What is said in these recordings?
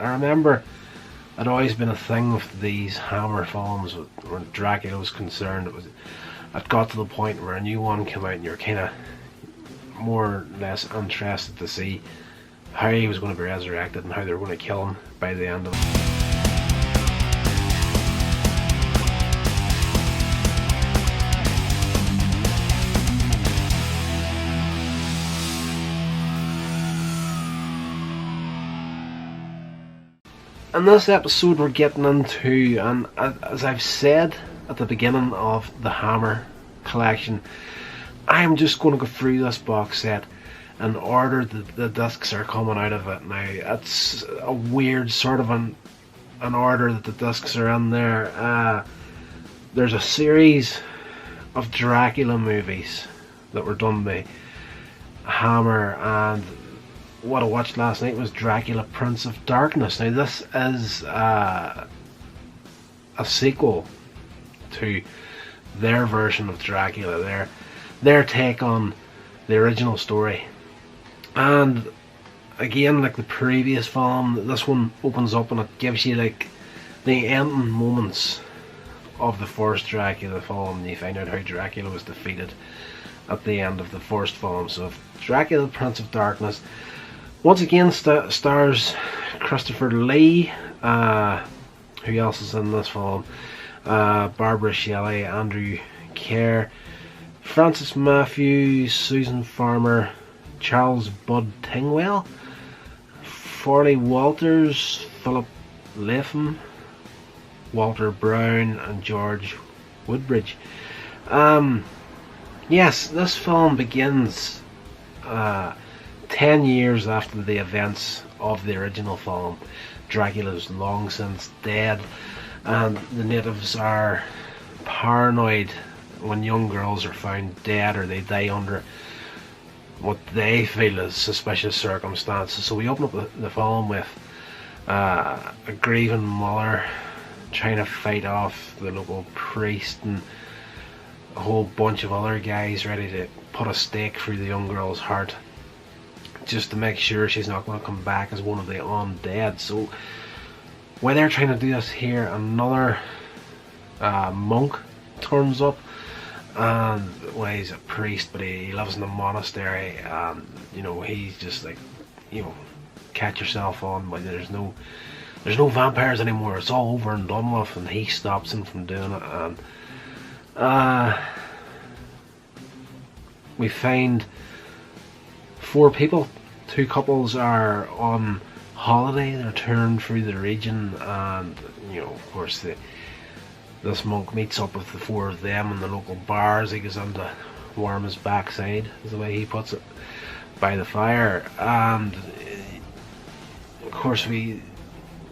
I remember it always been a thing with these Hammer films when Dracula was concerned. It got to the point where a new one came out and you're kind of more or less interested to see how he was going to be resurrected and how they were going to kill him by the end of it. In this episode we're getting into, and as I've said at the beginning of the Hammer collection, I'm just going to go through this box set in order that the discs are coming out of it. Now it's a weird sort of an order that the discs are in there. There's a series of Dracula movies that were done by Hammer, and what I watched last night was Dracula Prince of Darkness. Now this is a sequel to their version of Dracula, their take on the original story. And again, like the previous film, this one opens up and it gives you like the ending moments of the first Dracula film. You find out how Dracula was defeated at the end of the first film. So Dracula Prince of Darkness once again stars Christopher Lee. Who else is in this film? Barbara Shelley, Andrew Kerr, Francis Matthews, Susan Farmer, Charles Bud Tingwell, Farley Walters, Philip Latham, Walter Brown, and George Woodbridge. Yes, this film begins 10 years after the events of the original film. Dracula's long since dead, and the natives are paranoid when young girls are found dead or they die under what they feel is suspicious circumstances. So we open up the film with a grieving mother trying to fight off the local priest and a whole bunch of other guys ready to put a stake through the young girl's heart just to make sure she's not going to come back as one of the undead. So while they're trying to do this here, another monk turns up, and well, he's a priest but he lives in a monastery, and you know, he's just like, you know, catch yourself on, but there's no vampires anymore, it's all over and done with, and he stops him from doing it. And we find 4 people. 2 couples are on holiday, they're touring through the region, and you know, of course, this monk meets up with the 4 of them in the local bars. He goes in to warm his backside, is the way he puts it, by the fire. And of course we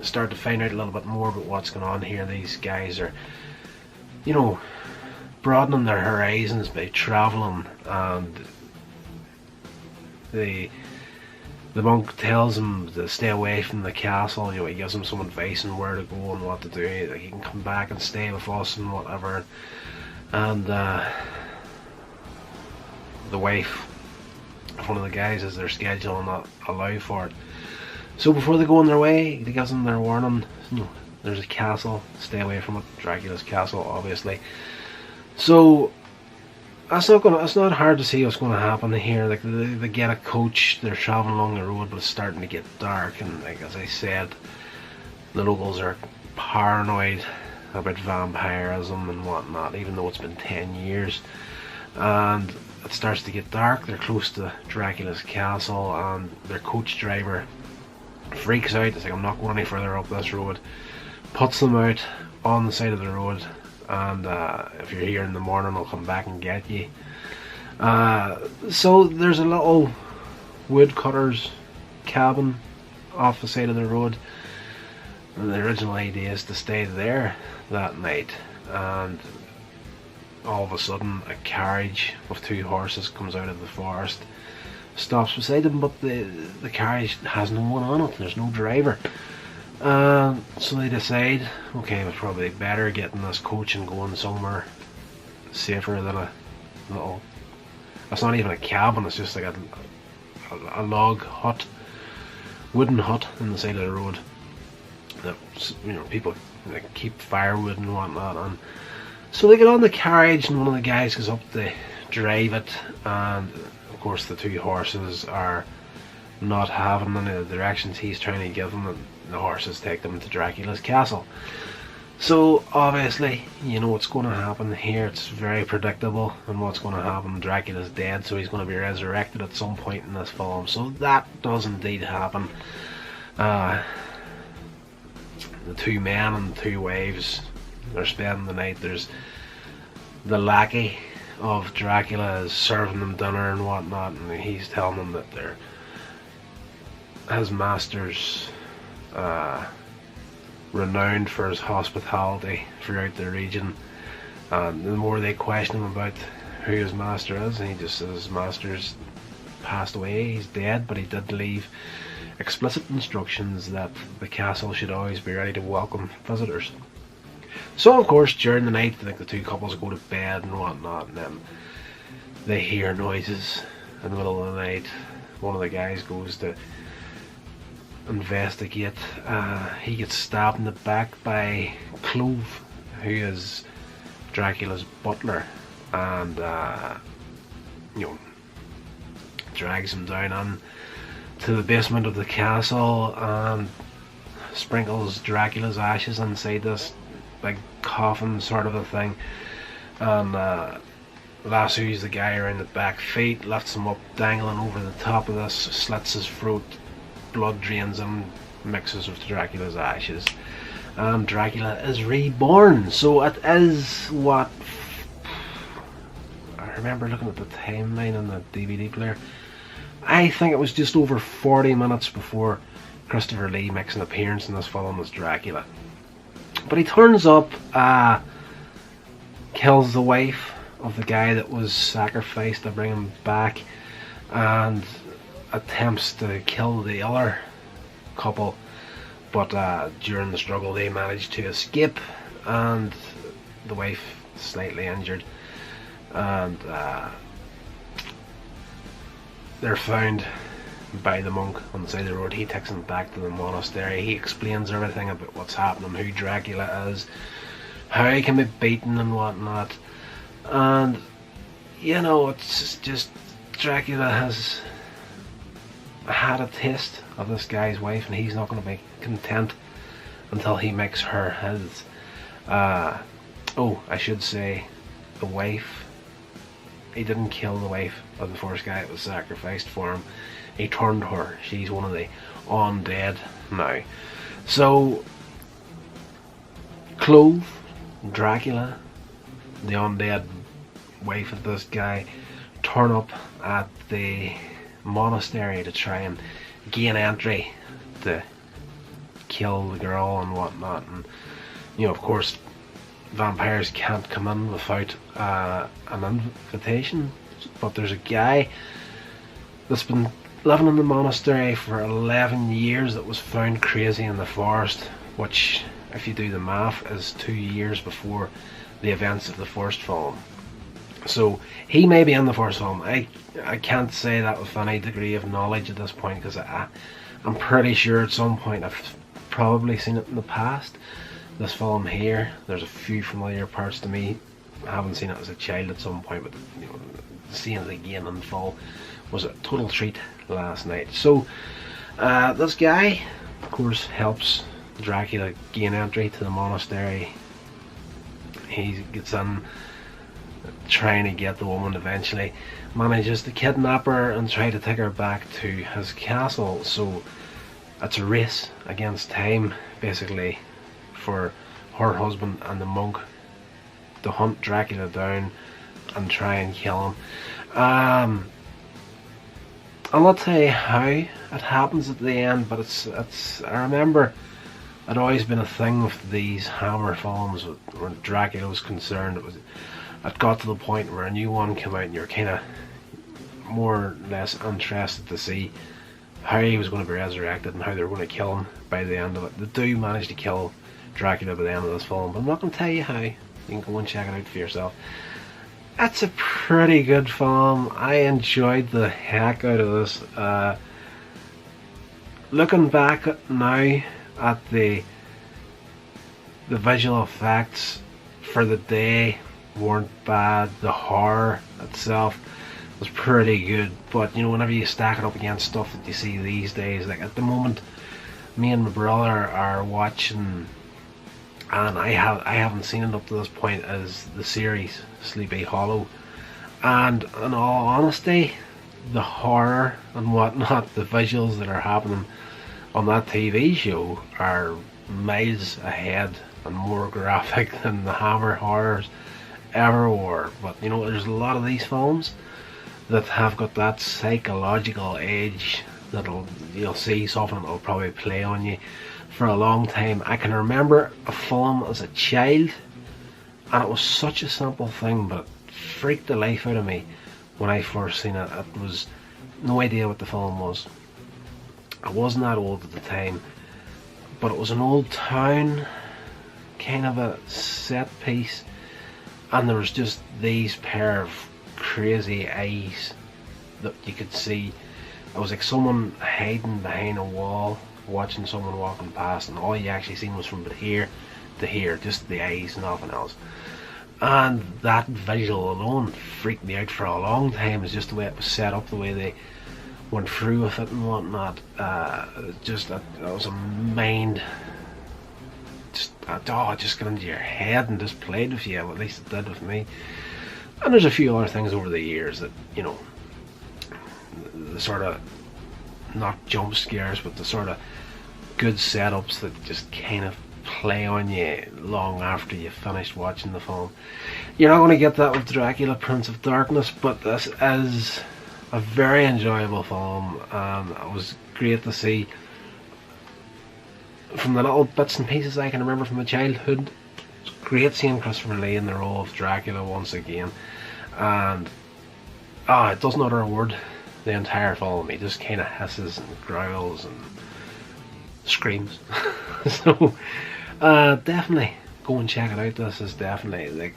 start to find out a little bit more about what's going on here. These guys are, you know, broadening their horizons by travelling, and the monk tells him to stay away from the castle. You know, he gives him some advice on where to go and what to do. Like, he can come back and stay with us and whatever. And the wife of one of the guys, as their schedule will not allow for it. So before they go on their way, he gives them their warning. You know, there's a castle, stay away from it. Dracula's castle, obviously. So it's not hard to see what's going to happen here. Like, they get a coach, they're traveling along the road, but it's starting to get dark, and like, as I said, the locals are paranoid about vampirism and whatnot, even though it's been 10 years. And it starts to get dark, they're close to Dracula's castle, and their coach driver freaks out. It's like, I'm not going any further up this road. Puts them out on the side of the road, and if you're here in the morning, I'll come back and get you. So there's a little woodcutter's cabin off the side of the road, and the original idea is to stay there that night. And all of a sudden, a carriage with 2 horses comes out of the forest, stops beside them, but the carriage has no one on it, there's no driver. So they decide, okay, it's probably better getting this coach and going somewhere safer than a little, it's not even a cabin, it's just like a log hut, wooden hut on the side of the road. that, you know, people like keep firewood and whatnot. And so they get on the carriage, and one of the guys goes up to drive it, and of course the two horses are not having any of the directions he's trying to give them, and the horses take them to Dracula's castle. So obviously, you know what's going to happen here. It's very predictable, and what's going to happen. Dracula's dead, so he's going to be resurrected at some point in this film. So that does indeed happen. The two men and two wives are spending the night. There's the lackey of Dracula is serving them dinner and whatnot, and he's telling them that they're his master's renowned for his hospitality throughout the region. And the more they question him about who his master is, and he just says his master's passed away, he's dead, but he did leave explicit instructions that the castle should always be ready to welcome visitors. So of course during the night, like, the two couples go to bed and whatnot, and then they hear noises in the middle of the night. One of the guys goes to investigate. He gets stabbed in the back by Clove, who is Dracula's butler, and you know, drags him down on to the basement of the castle and sprinkles Dracula's ashes inside this big coffin sort of a thing, and lassos the guy around the back feet, lifts him up dangling over the top of this, slits his throat, blood drains him, mixes with Dracula's ashes, and Dracula is reborn. So it is what I remember looking at the timeline on the DVD player. I think it was just over 40 minutes before Christopher Lee makes an appearance in this film as Dracula. But he turns up, kills the wife of the guy that was sacrificed to bring him back, and attempts to kill the other couple, but during the struggle they manage to escape, and the wife is slightly injured, and they're found by the monk on the side of the road. He takes them back to the monastery. He explains everything about what's happening, who Dracula is, how he can be beaten and whatnot. And you know, it's just Dracula has had a taste of this guy's wife, and he's not going to be content until he makes her his. Oh, I should say, the wife, he didn't kill the wife of the first guy that was sacrificed for him. He turned her. She's one of the undead now. So Clove, Dracula, the undead wife of this guy, turn up at the monastery to try and gain entry to kill the girl and whatnot. And you know, of course, vampires can't come in without an invitation, but there's a guy that's been living in the monastery for 11 years that was found crazy in the forest, which, if you do the math, is 2 years before the events of the first film. So he may be in the first film. I can't say that with any degree of knowledge at this point, because I'm pretty sure at some point I've probably seen it in the past. This film here, there's a few familiar parts to me. I haven't seen it as a child at some point, but you know, seeing it again in full was a total treat last night. So this guy, of course, helps Dracula gain entry to the monastery. He gets in, trying to get the woman, eventually manages to kidnap her and try to take her back to his castle. So it's a race against time, basically, for her husband and the monk to hunt Dracula down and try and kill him. I'll not tell you how it happens at the end, but it's I remember it always been a thing with these Hammer films where Dracula was concerned. It got to the point where a new one came out and you're kind of more or less interested to see how he was going to be resurrected and how they were going to kill him by the end of it. They do manage to kill Dracula by the end of this film, but I'm not going to tell you how. You can go and check it out for yourself. That's a pretty good film. I enjoyed the heck out of this. Looking back now at the The visual effects for the day weren't bad. The horror itself was pretty good, but you know, whenever you stack it up against stuff that you see these days, like at the moment, me and my brother are watching, and I haven't seen it up to this point, as the series Sleepy Hollow, and in all honesty, the horror and whatnot, the visuals that are happening on that TV show are miles ahead and more graphic than the Hammer horrors ever were. But you know, there's a lot of these films that have got that psychological edge that'll, you'll see something that'll probably play on you for a long time. I can remember a film as a child, and it was such a simple thing, but it freaked the life out of me when I first seen it. It was no idea what the film was. I wasn't that old at the time, but it was an old town, kind of a set piece, and there was just these pair of crazy eyes that you could see. It was like someone hiding behind a wall watching someone walking past, and all you actually seen was from here to here, just the eyes, nothing else. And that visual alone freaked me out for a long time. It's just the way it was set up, the way they went through with it and whatnot. Just that was a mind, just it just got into your head and just played with you. Well, at least it did with me. And there's a few other things over the years that, you know, the sort of, not jump scares, but the sort of good setups that just kind of play on you long after you've finished watching the film. You're not going to get that with Dracula Prince of Darkness, but this is a very enjoyable film, and it was great to see, from the little bits and pieces I can remember from my childhood. It's great seeing Christopher Lee in the role of Dracula once again, and it doesn't utter a word the entire film. He just kind of hisses and growls and screams. So definitely go and check it out. This is definitely like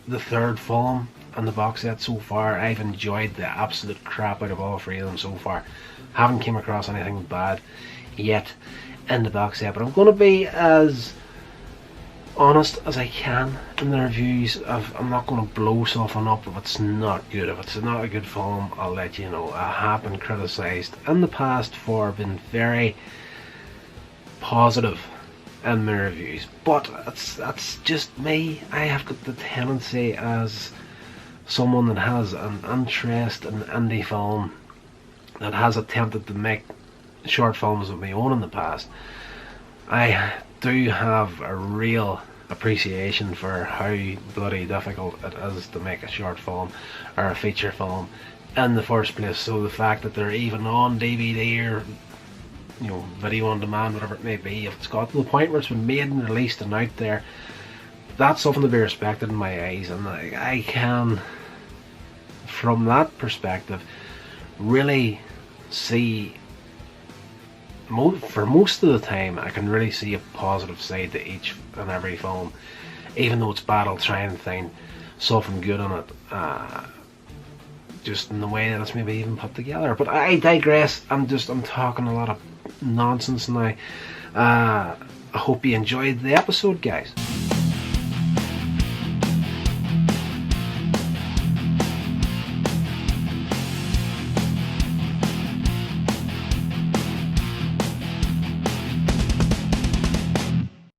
the third film in the box set so far. I've enjoyed the absolute crap out of all three of them so far. Haven't came across anything bad yet in the box set, but I'm going to be as honest as I can in the reviews. I'm not going to blow something up if it's not good. If it's not a good film, I'll let you know. I have been criticised in the past for being very positive in my reviews, but that's just me. I have got the tendency, as someone that has an interest in indie film, that has attempted to make short films of my own in the past, I do have a real appreciation for how bloody difficult it is to make a short film or a feature film in the first place. So the fact that they're even on DVD or, you know, video on demand, whatever it may be, if it's got to the point where it's been made and released and out there, that's something to be respected in my eyes. And I can, from that perspective, really see, for most of the time, I can really see a positive side to each and every film. Even though it's bad, I'll try and find something good in it, just in the way that it's maybe even put together. But I digress. I'm talking a lot of nonsense now. I hope you enjoyed the episode, guys.